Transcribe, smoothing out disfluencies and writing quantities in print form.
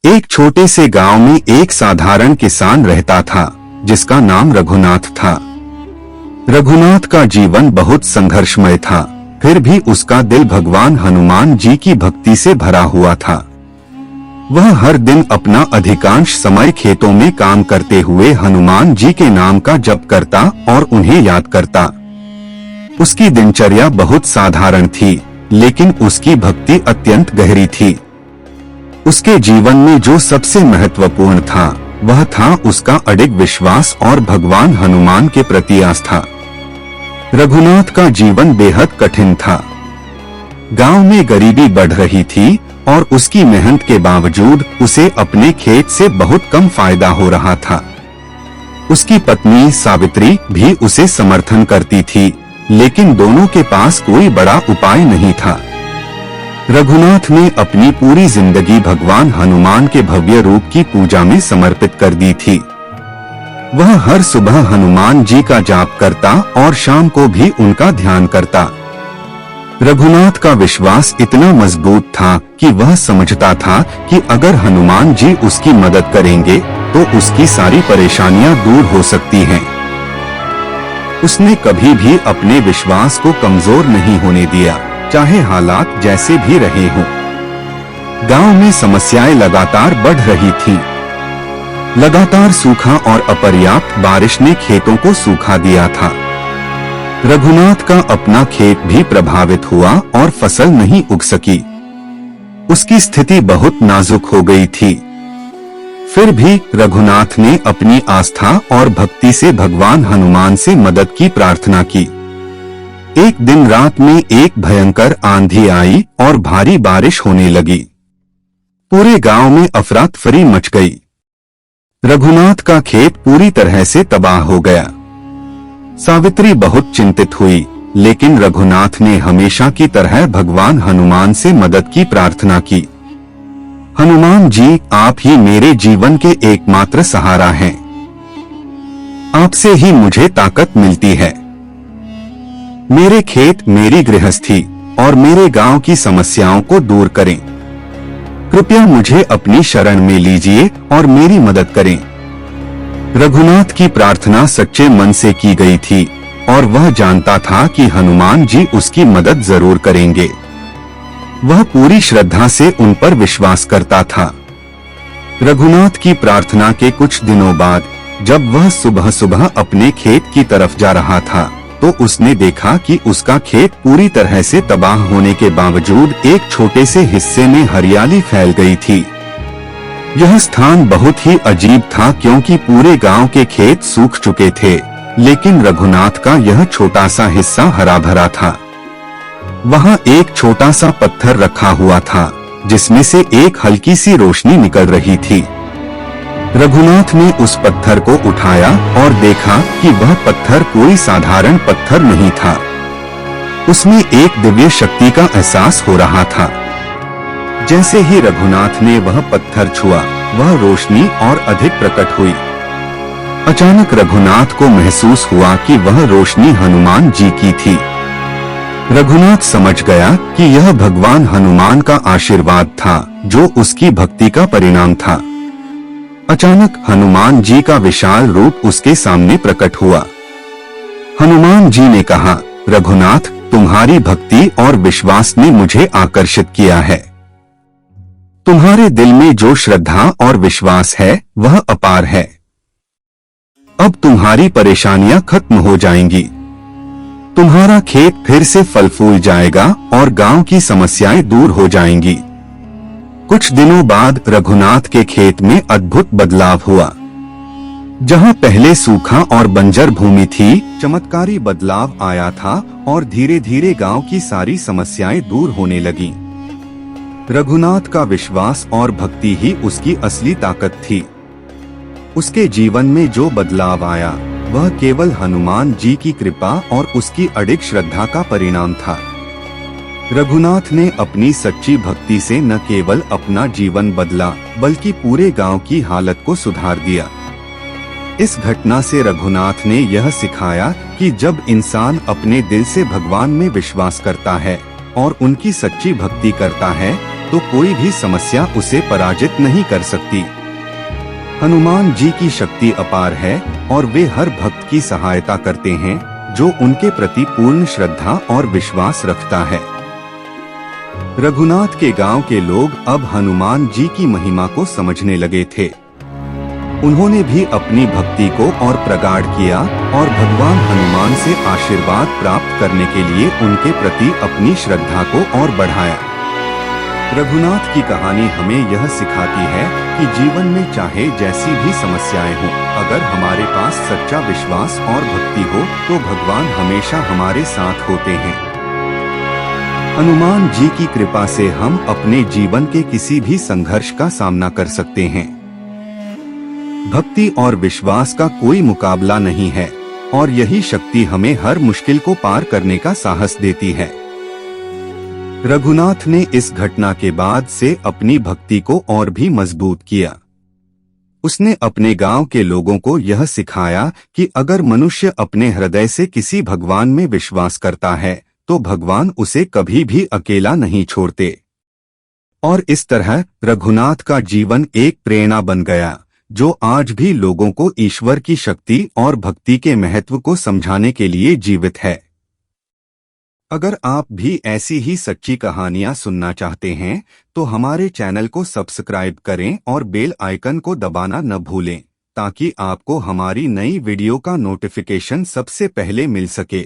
एक छोटे से गांव में एक साधारण किसान रहता था जिसका नाम रघुनाथ था। रघुनाथ का जीवन बहुत संघर्षमय था, फिर भी उसका दिल भगवान हनुमान जी की भक्ति से भरा हुआ था। वह हर दिन अपना अधिकांश समय खेतों में काम करते हुए हनुमान जी के नाम का जप करता और उन्हें याद करता। उसकी दिनचर्या बहुत साधारण थी, लेकिन उसकी भक्ति अत्यंत गहरी थी। उसके जीवन में जो सबसे महत्वपूर्ण था वह था उसका अडिग विश्वास और भगवान हनुमान के प्रति आस्था। रघुनाथ का जीवन बेहद कठिन था। गांव में गरीबी बढ़ रही थी और उसकी मेहनत के बावजूद उसे अपने खेत से बहुत कम फायदा हो रहा था। उसकी पत्नी सावित्री भी उसे समर्थन करती थी, लेकिन दोनों के पास कोई बड़ा उपाय नहीं था। रघुनाथ ने अपनी पूरी जिंदगी भगवान हनुमान के भव्य रूप की पूजा में समर्पित कर दी थी। वह हर सुबह हनुमान जी का जाप करता और शाम को भी उनका ध्यान करता। रघुनाथ का विश्वास इतना मजबूत था कि वह समझता था कि अगर हनुमान जी उसकी मदद करेंगे तो उसकी सारी परेशानियां दूर हो सकती हैं। उसने कभी भी अपने विश्वास को कमजोर नहीं होने दिया, चाहे हालात जैसे भी रहे हों। गांव में समस्याएं लगातार बढ़ रही थीं। लगातार सूखा और अपर्याप्त बारिश ने खेतों को सूखा दिया था। रघुनाथ का अपना खेत भी प्रभावित हुआ और फसल नहीं उग सकी। उसकी स्थिति बहुत नाजुक हो गई थी। फिर भी रघुनाथ ने अपनी आस्था और भक्ति से भगवान हनुमान से मदद की प्रार्थना की। एक दिन रात में एक भयंकर आंधी आई और भारी बारिश होने लगी। पूरे गांव में अफरा तफरी मच गई। रघुनाथ का खेत पूरी तरह से तबाह हो गया। सावित्री बहुत चिंतित हुई, लेकिन रघुनाथ ने हमेशा की तरह भगवान हनुमान से मदद की प्रार्थना की। हनुमान जी, आप ही मेरे जीवन के एकमात्र सहारा हैं। आपसे ही मुझे ताकत मिलती है। मेरे खेत, मेरी गृहस्थी और मेरे गांव की समस्याओं को दूर करें। कृपया मुझे अपनी शरण में लीजिए और मेरी मदद करें। रघुनाथ की प्रार्थना सच्चे मन से की गई थी और वह जानता था कि हनुमान जी उसकी मदद जरूर करेंगे। वह पूरी श्रद्धा से उन पर विश्वास करता था। रघुनाथ की प्रार्थना के कुछ दिनों बाद जब वह सुबह सुबह अपने खेत की तरफ जा रहा था तो उसने देखा कि उसका खेत पूरी तरह से तबाह होने के बावजूद एक छोटे से हिस्से में हरियाली फैल गई थी। यह स्थान बहुत ही अजीब था क्योंकि पूरे गांव के खेत सूख चुके थे, लेकिन रघुनाथ का यह छोटा सा हिस्सा हरा भरा था। वहां एक छोटा सा पत्थर रखा हुआ था जिसमें से एक हल्की सी रोशनी निकल रही थी। रघुनाथ ने उस पत्थर को उठाया और देखा कि वह पत्थर कोई साधारण पत्थर नहीं था। उसमें एक दिव्य शक्ति का एहसास हो रहा था। जैसे ही रघुनाथ ने वह पत्थर छुआ, वह रोशनी और अधिक प्रकट हुई। अचानक रघुनाथ को महसूस हुआ कि वह रोशनी हनुमान जी की थी। रघुनाथ समझ गया कि यह भगवान हनुमान का आशीर्वाद था जो उसकी भक्ति का परिणाम था। अचानक हनुमान जी का विशाल रूप उसके सामने प्रकट हुआ। हनुमान जी ने कहा, रघुनाथ, तुम्हारी भक्ति और विश्वास ने मुझे आकर्षित किया है। तुम्हारे दिल में जो श्रद्धा और विश्वास है वह अपार है। अब तुम्हारी परेशानियां खत्म हो जाएंगी। तुम्हारा खेत फिर से फल फूल जाएगा और गांव की समस्याएं दूर हो जाएंगी। कुछ दिनों बाद रघुनाथ के खेत में अद्भुत बदलाव हुआ। जहां पहले सूखा और बंजर भूमि थी, चमत्कारी बदलाव आया था और धीरे धीरे गांव की सारी समस्याएं दूर होने लगीं। रघुनाथ का विश्वास और भक्ति ही उसकी असली ताकत थी। उसके जीवन में जो बदलाव आया वह केवल हनुमान जी की कृपा और उसकी अडिग श्रद्धा का परिणाम था। रघुनाथ ने अपनी सच्ची भक्ति से न केवल अपना जीवन बदला बल्कि पूरे गांव की हालत को सुधार दिया। इस घटना से रघुनाथ ने यह सिखाया कि जब इंसान अपने दिल से भगवान में विश्वास करता है और उनकी सच्ची भक्ति करता है तो कोई भी समस्या उसे पराजित नहीं कर सकती। हनुमान जी की शक्ति अपार है और वे हर भक्त की सहायता करते हैं जो उनके प्रति पूर्ण श्रद्धा और विश्वास रखता है। रघुनाथ के गांव के लोग अब हनुमान जी की महिमा को समझने लगे थे। उन्होंने भी अपनी भक्ति को और प्रगाढ़ किया और भगवान हनुमान से आशीर्वाद प्राप्त करने के लिए उनके प्रति अपनी श्रद्धा को और बढ़ाया। रघुनाथ की कहानी हमें यह सिखाती है कि जीवन में चाहे जैसी भी समस्याएं हों, अगर हमारे पास सच्चा विश्वास और भक्ति हो तो भगवान हमेशा हमारे साथ होते हैं। हनुमान जी की कृपा से हम अपने जीवन के किसी भी संघर्ष का सामना कर सकते हैं। भक्ति और विश्वास का कोई मुकाबला नहीं है और यही शक्ति हमें हर मुश्किल को पार करने का साहस देती है। रघुनाथ ने इस घटना के बाद से अपनी भक्ति को और भी मजबूत किया। उसने अपने गांव के लोगों को यह सिखाया कि अगर मनुष्य अपने हृदय से किसी भगवान में विश्वास करता है तो भगवान उसे कभी भी अकेला नहीं छोड़ते। और इस तरह रघुनाथ का जीवन एक प्रेरणा बन गया जो आज भी लोगों को ईश्वर की शक्ति और भक्ति के महत्व को समझाने के लिए जीवित है। अगर आप भी ऐसी ही सच्ची कहानियां सुनना चाहते हैं तो हमारे चैनल को सब्सक्राइब करें और बेल आइकन को दबाना न भूलें ताकि आपको हमारी नई वीडियो का नोटिफिकेशन सबसे पहले मिल सके।